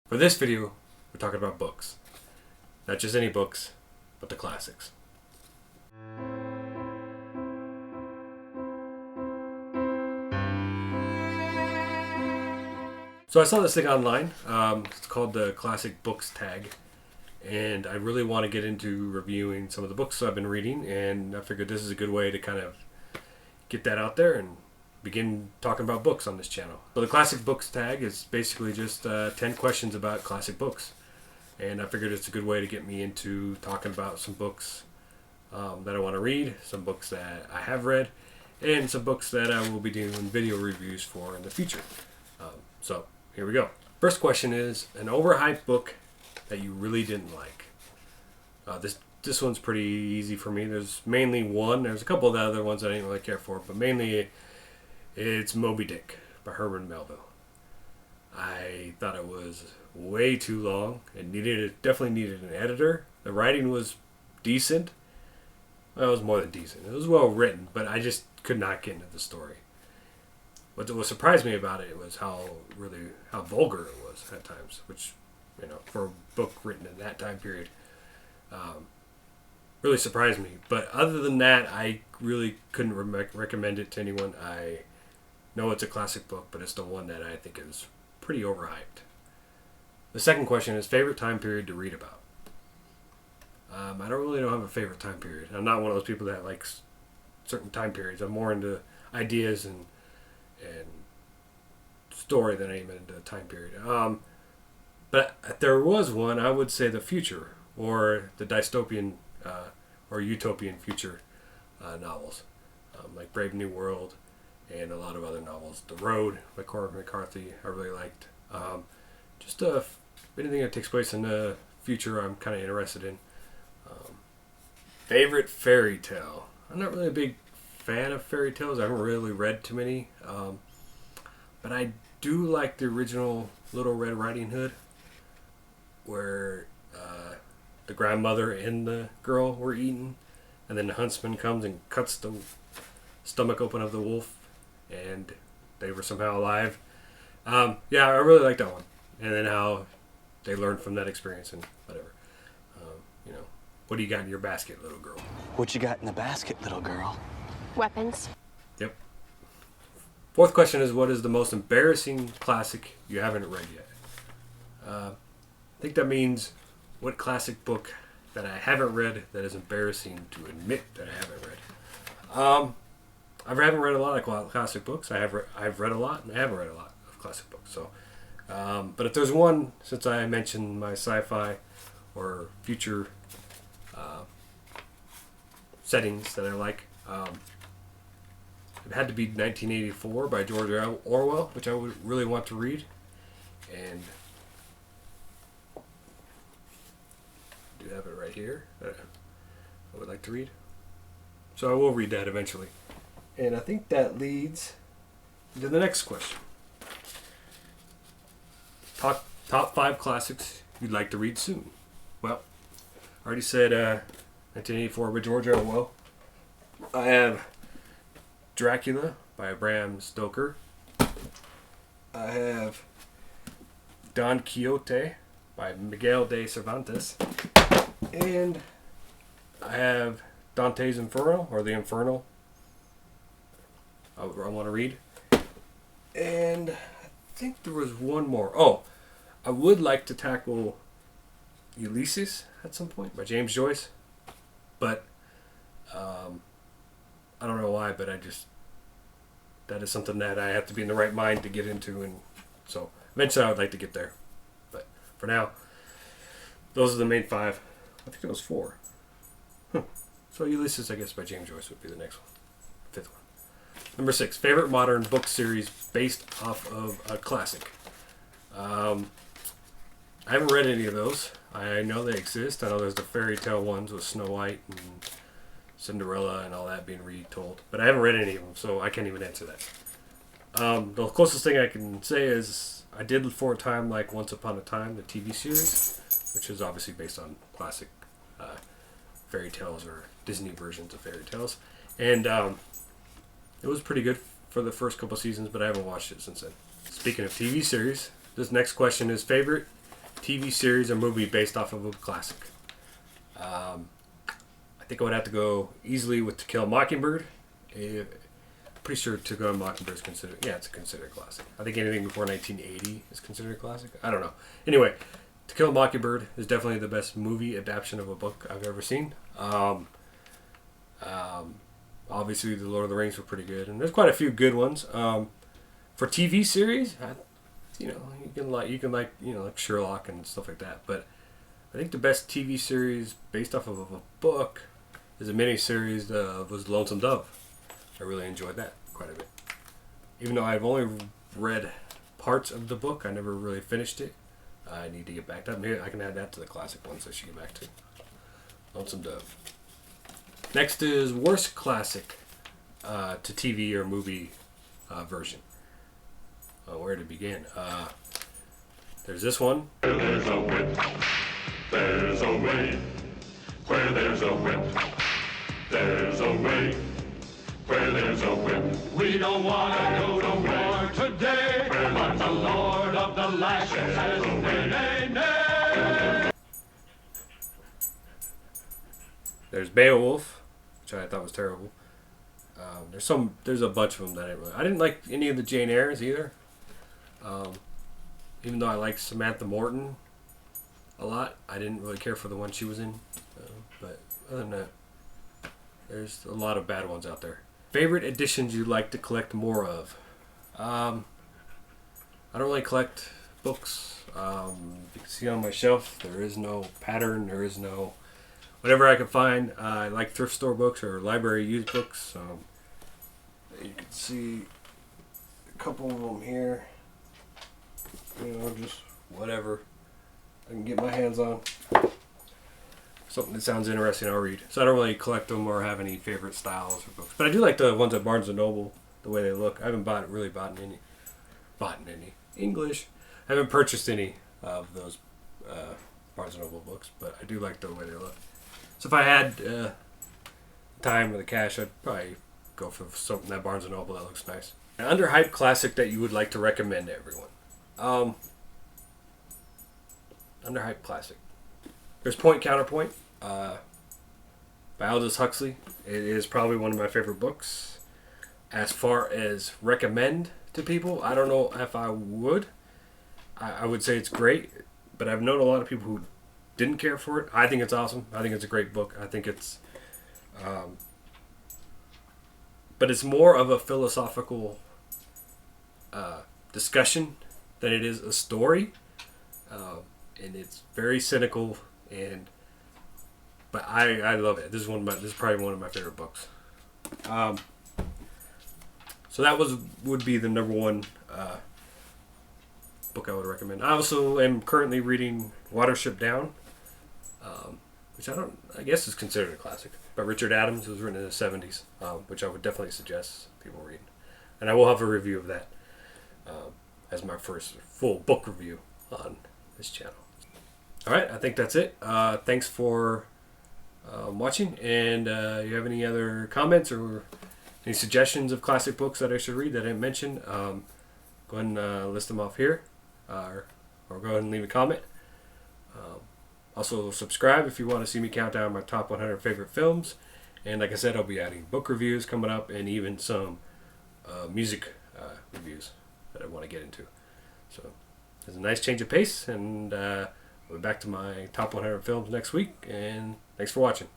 For this video, we're talking about books. Not just any books, but the classics. So I saw this thing online. It's called the Classic Books Tag. And I really want to get into reviewing some of the books I've been reading. And I figured this is a good way to kind of get that out there and begin talking about books on this channel. So the Classic Books Tag is basically just 10 questions about classic books. And I figured it's a good way to get me into talking about some books that I want to read, some books that I have read, and some books that I will be doing video reviews for in the future. So here we go. First question is an overhyped book that you really didn't like. This one's pretty easy for me. There's mainly one. There's a couple of the other ones I didn't really care for, but mainly it's Moby Dick by Herman Melville. I thought it was way too long. It definitely needed an editor. The writing was decent. Well, it was more than decent. It was well written, but I just could not get into the story. What surprised me about it was how vulgar it was at times, which, for a book written in that time period, really surprised me. But other than that, I really couldn't recommend it to anyone. I know it's a classic book, but it's the one that I think is pretty overhyped. The second question is favorite time period to read about. I don't have a favorite time period. I'm not one of those people that likes certain time periods. I'm more into ideas and story than I am into time period. But if there was one, I would say the future or the dystopian or utopian future novels, like Brave New World and a lot of other novels. The Road by Cormac McCarthy I really liked. Just anything that takes place in the future I'm kind of interested in. Favorite fairy tale. I'm not really a big fan of fairy tales. I haven't really read too many. But I do like the original Little Red Riding Hood, where the grandmother and the girl were eaten, and then the huntsman comes and cuts the stomach open of the wolf, and they were somehow alive. I really like that one. And then how they learned from that experience and whatever. What do you got in your basket, little girl? What you got in the basket, little girl? Weapons. Yep. Fourth question is, what is the most embarrassing classic you haven't read yet? I think that means what classic book that I haven't read that is embarrassing to admit that I haven't read. I haven't read a lot of classic books. I've read a lot, and I haven't read a lot of classic books. So, but if there's one, since I mentioned my sci-fi or future settings that I like, it had to be 1984 by George Orwell, which I would really want to read, and I do have it right here that I would like to read. So I will read that eventually. And I think that leads to the next question. Top 5 classics you'd like to read soon. Well, I already said 1984 by George Orwell. I have Dracula by Bram Stoker. I have Don Quixote by Miguel de Cervantes. And I have Dante's Inferno, or The Infernal. I want to read. And I think there was one more. Oh, I would like to tackle Ulysses at some point by James Joyce. But I don't know why, but that is something that I have to be in the right mind to get into, and so eventually I would like to get there. But for now, those are the main 5. I think that was 4. So Ulysses, I guess, by James Joyce would be the next one. 5th one. Number 6, favorite modern book series based off of a classic. I haven't read any of those. I know they exist. I know there's the fairy tale ones with Snow White and Cinderella and all that being retold, but I haven't read any of them, so I can't even answer that. The closest thing I can say is I did for a time like Once Upon a Time, the TV series, which is obviously based on classic fairy tales or Disney versions of fairy tales, and it was pretty good for the first couple seasons, but I haven't watched it since then. Speaking of TV series, this next question is favorite TV series or movie based off of a classic. I think I would have to go easily with To Kill a Mockingbird. Pretty sure To Kill a Mockingbird is considered, it's considered a classic. I think anything before 1980 is considered a classic. I don't know. Anyway, To Kill a Mockingbird is definitely the best movie adaptation of a book I've ever seen. Obviously, The Lord of the Rings were pretty good, and there's quite a few good ones. For TV series, you can like Sherlock and stuff like that. But I think the best TV series based off of a book is a miniseries was Lonesome Dove. I really enjoyed that quite a bit. Even though I've only read parts of the book, I never really finished it. I need to get back to that. Maybe I can add that to the classic ones I should get back to. Lonesome Dove. Next is worst classic to TV or movie version. Where to begin? There's this one. Where there's a whip, there's a way. Where there's a whip, there's a way. Where there's a whip, we don't want to go to war today. But the Lord of the Lashes says, nay, nay, nay. There's Beowulf, which I thought was terrible. There's a bunch of them that I didn't like any of the Jane Eyres either. Even though I like Samantha Morton a lot, I didn't really care for the one she was in. But other than that, there's a lot of bad ones out there. Favorite editions you'd like to collect more of? I don't really collect books. You can see on my shelf, there is no pattern. There is no whatever I can find. I like thrift store books or library used books. You can see a couple of them here. Just whatever I can get my hands on. Something that sounds interesting, I'll read. So I don't really collect them or have any favorite styles or books. But I do like the ones at Barnes & Noble, the way they look. I haven't really bought in any English. I haven't purchased any of those Barnes & Noble books, but I do like the way they look. So if I had time or the cash, I'd probably go for something at Barnes & Noble that looks nice. An underhyped classic that you would like to recommend to everyone. Underhyped classic. There's Point Counterpoint by Aldous Huxley. It is probably one of my favorite books. As far as recommend to people, I don't know if I would. I would say it's great, but I've known a lot of people who didn't care for it. I think it's awesome. I think it's a great book. I think it's... but it's more of a philosophical discussion than it is a story. And it's very cynical, but I love it. This is probably one of my favorite books. So that would be the number one book I would recommend. I also am currently reading Watership Down, which I guess is considered a classic. By Richard Adams. It was written in the 70s, which I would definitely suggest people read. And I will have a review of that as my first full book review on this channel. Alright, I think that's it. Thanks for watching, and you have any other comments or any suggestions of classic books that I should read that I didn't mention, go ahead and list them off here, or go ahead and leave a comment. Also subscribe if you want to see me count down my top 100 favorite films, and like I said, I'll be adding book reviews coming up and even some music reviews that I want to get into. So it's a nice change of pace, and I'll be back to my top 100 films next week, and thanks for watching.